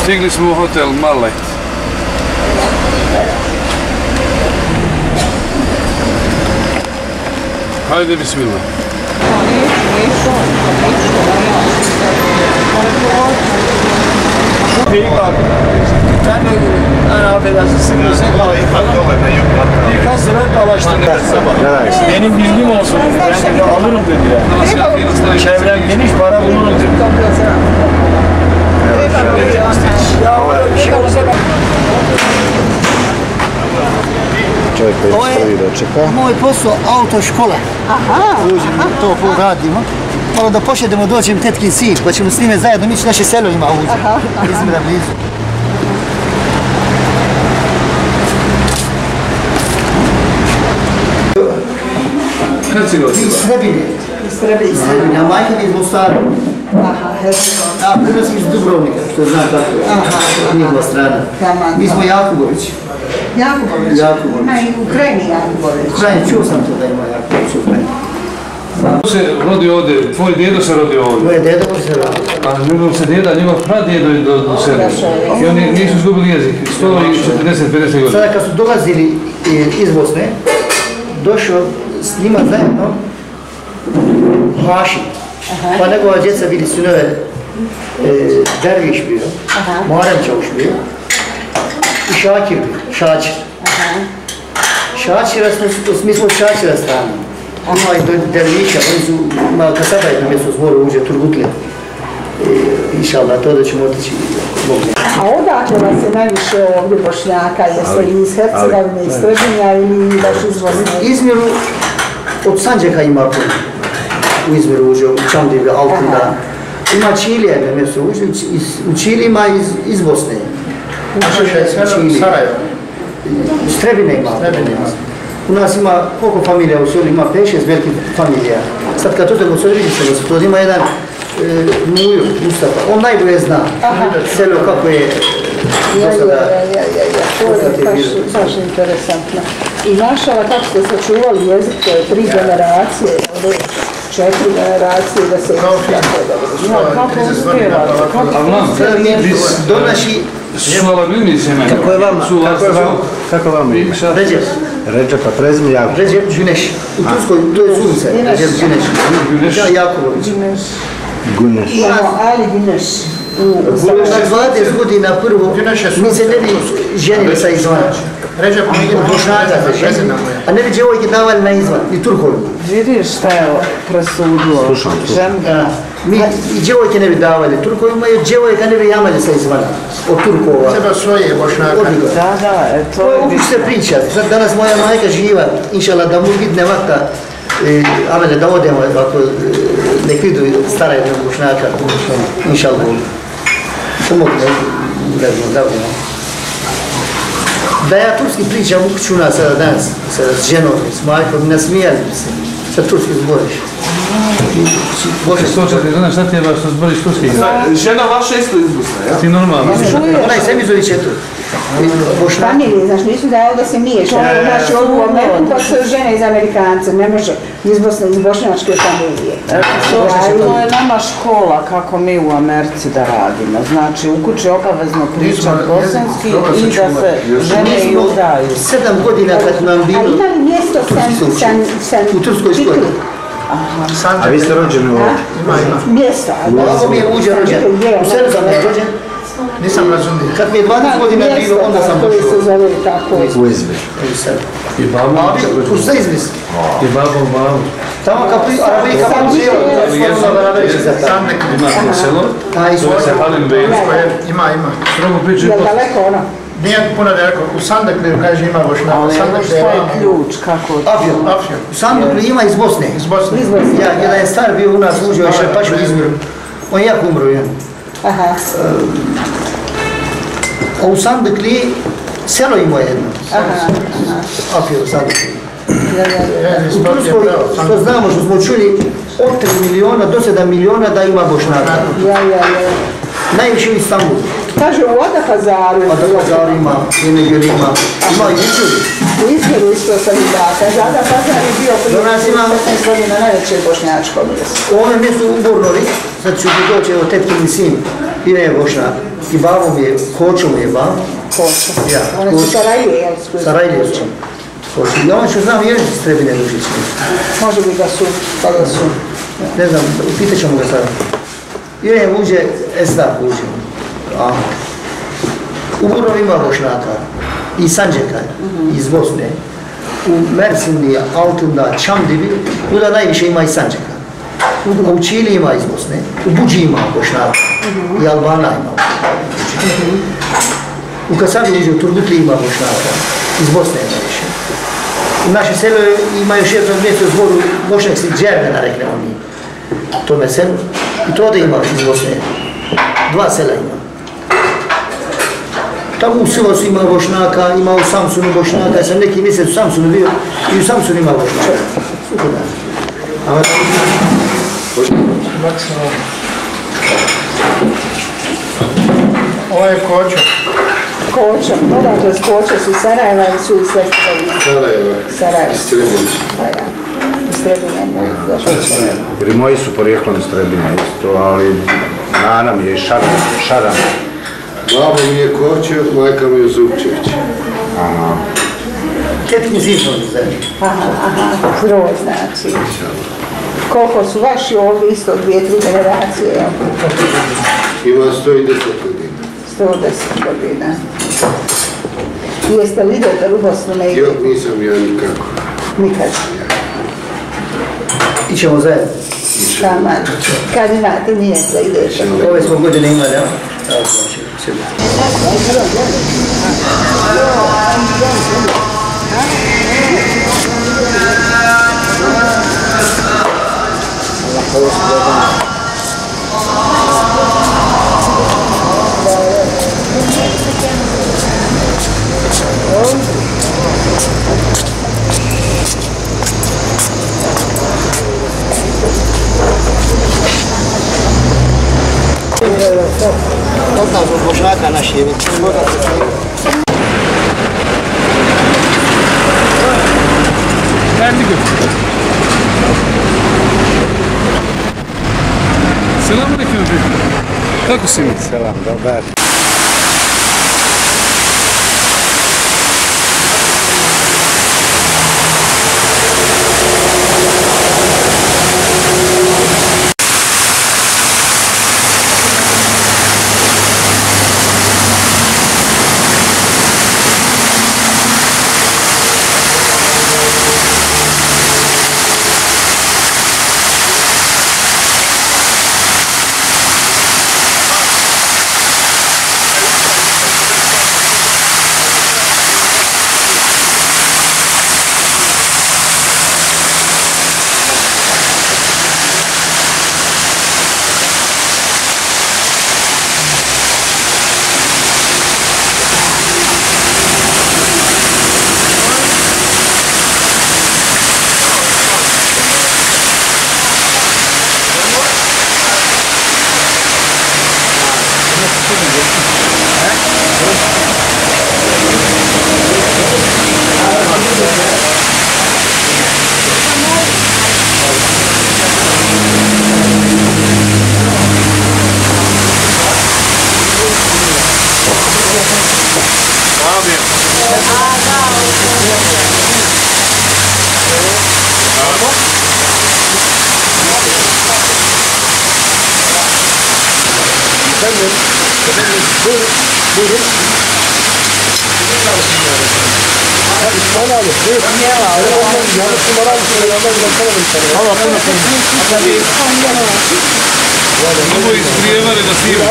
Stigli smo u hotel Mallet. Hajde, bismillah. Ben affedersin sıkıyorsun. Birkaç lira dalaştırdılar. Benim bilgim olsun. Ben de alırım dediler. Çevrem geniş, para bulurum dediler. Čovjek koji stoji dočeka. Moj posao autoškola. Uđemo, to radimo. Malo da pošedemo, dođem tetkin sin, pa ćemo s njime zajedno ići naše selo ima uđe. Izmira blizu. Kad si došla? Iz Srebine. Iz Srebine, a majka mi iz Mostara. A prvo sam iz Dubrovnika, što znam kako je. Njihova strana. Mi smo Jakubovići. Jakubović? Jakubović. U Ukrajini Jakubović. U Ukrajini, čuo sam to da ima Jakubović u Ukrajini. Ko se rodi ovdje? Tvoj djedo se rodi ovdje? Moje dedo se rodi. A njegov se djeda, njegov pradjedo je do Srbije. I oni nisu izgubili jezik. 140-50 godina. Sada kad su dolazili iz Bosne, došao s njima zajedno Hašim. Pa njegova djeca bili sinove Derviš bio, Muharrem Čavuš bio i Šakir bio, Šačir. Šačira, mi smo od Šačira strane. Ima i Derviša, oni su, kad sada jedno mjesto zboru uđe, Turgutlje. Inšallah, to da ćemo otići. A odakle vas je najviše ovdje Bošnjaka? Jeste li iz Hercegovine, iz Trebinja ili baš iz Bosne? Izmjeru od Sanđeka ima puno. U Izmiru uđe, u Čamdiga, Altinda. Ima Čilija jedno mjesto uđe, u Čili ima iz Bosne. Sarajevo. Iz Trebine ima. U nas ima koliko familija u selu, ima 5-6 velikih familija. Sad kad to se vidi to ima jedan Mujo, Mustafa, on najbolje zna selo kako je do sada. To je baš interesantno. I našala kako ste sačuvali jezik, to je 3 generacije, 4 generacije da se jako dobro. Kako uspjevate? Donaši... Kako vam ime? Ređep. Ređep, a prezime Jakub. Ređep Đuneš. U Turskoj, to je sunce. Ređep Đuneš. Jakubović. Guneš. Ali Guneš. Na 20 godina prvo, mi se ne bi ženili sa izvana. Ređep Bošnjaka se ženili, a ne bi djevojke davali na izvan, ni Turkovi. Vidiš šta je presudilo? Slušam. Mi i djevojke ne bi davali Turkovima i djevojka ne bi jamali sa izvana, od Turkova. Treba svoje Bošnjaka. Da, to je uopće se pričati. Sad danas moja majka živa, inšallah, da mu vidne vakta, amene, da odemo, ako nek vidu stara jedna Bošnjaka, inšallah. Pomogne, da odemo. Da ja turski pričam u kućuna sada danas, sa ženom, s majkom, nasmijali bi se, sa turski zboriš. Bože, slučajte, znaš šta ti je baš što zboriš turski? Žena vaša isto iz Bosne, ja? Ti normalno. Ona je Semizović je tu. Familije, znaš, nisu dao da se miješ, ono znači ovu Ameriku pa su žene iz Amerikanca, ne može iz Bosne, iz bošnjačke familije. To je nama škola kako mi u Americi da radimo, znači u kući obavezno pričati bosanski i da se žene i udaju. 7 godina kad nam bilo... A ima li mjesto u turskoj školi? A vi ste rođeni ovdje? Mjesto. Ovo mi je uđe rođen. U selu sam je rođen. Nisam razumio. Kad mi je 20 godina bilo, onda sam došao. Koji se zove tako. U Izmir. I babo? U sve Izmir. I babo, babo. Tamo kad Arabika malo žijelo, to je stvarno da radeći za tamo. Ima selo? Zove se Halil Bey. Ima. Strogo priču je daleko ono? Nije puno daleko. U Sandekliru kaže ima Bošnjaka. Ali što je ključ, kako? Afjon. U Sandekliru ima iz Bosne. Iz Bosne. Jedan je star bio u nas uđeo i Šerpaš u Izmiru. On je jako umro, jedan. A u Sandekli selo ima jedno. Afjon, Sandekli. U Turskoj, što znamo, što smo čuli, od 3 miliona do 7 miliona da ima Bošnjaka. Najviše u Istanbulu. Kaže u Adapazaru. U Adapazaru ima, u Negeri ima. Ima i Izmiru. U Izmiru isto sam i da. Kaže Adapazar je bio prije 15 godina najveće bošnjačko mjesto. U ovome mjestu u Bornoli, sad ću doći, evo tetkin sin, Ime je Bošnjak. I babo mi je, Kočo mi je babo. Kočo. Ja, One su Sarajlije, jel? Sarajlijevče. Ja vam ću znam jezik iz Trebine Dužice. Može bi da su, pa da su. Ne znam, pitat ćemo ga sada. Ime uđe, Esnaf uđe. U Burovi ima Bošnjaka. I Sanđeka, iz Bosne. U Mersindi, Altunda, Čamdivi, kuda najviše ima i Sanđeka. U Čili ima iz Bosne, u Buđi ima Bošnjaka i Albana ima. U Kasabi uđe, u Turgutli ima Bošnjaka, iz Bosne ima više. U naše selo ima još jedno mjesto u zboru Bošnjak si Džerdena, reknemo mi. Tome selu. I to da ima iz Bosne. 2 sela ima. Tamo u Sivasu ima Bošnjaka, ima u Samsunu Bošnjaka, ja sam neki mjesec u Samsunu bio i u Samsunu ima Bošnjaka. Ovo je Kočo. Kočo, odakle s Kočo su Sarajeva ili su iz Sredstva? Sarajeva. Iz Trebinja. Iz Trebinja. Jer i moji su porijeklom iz Trebina isto, ali Nana mi je i Šaran. Babo mi je Kočo, majka mi je Zupčević. Tetkin Zizon zemlji. Aha, broj znači. Koliko su vaši ovdje isto 2-3 generacije, jel? Ima 110 godina. 110 godina. Jeste li idete u Bosnu ne idete? Jok, nisam ja nikako. Nikad. Ićemo zajedno. Tamo. Kad imate nijet da idete? Ove smo godine imali, ja? Odmah zbog Bošnjaka naš je. Selam aleyküm. Kako si mi? Selam, dobar. Ovo isprijevare da si ima.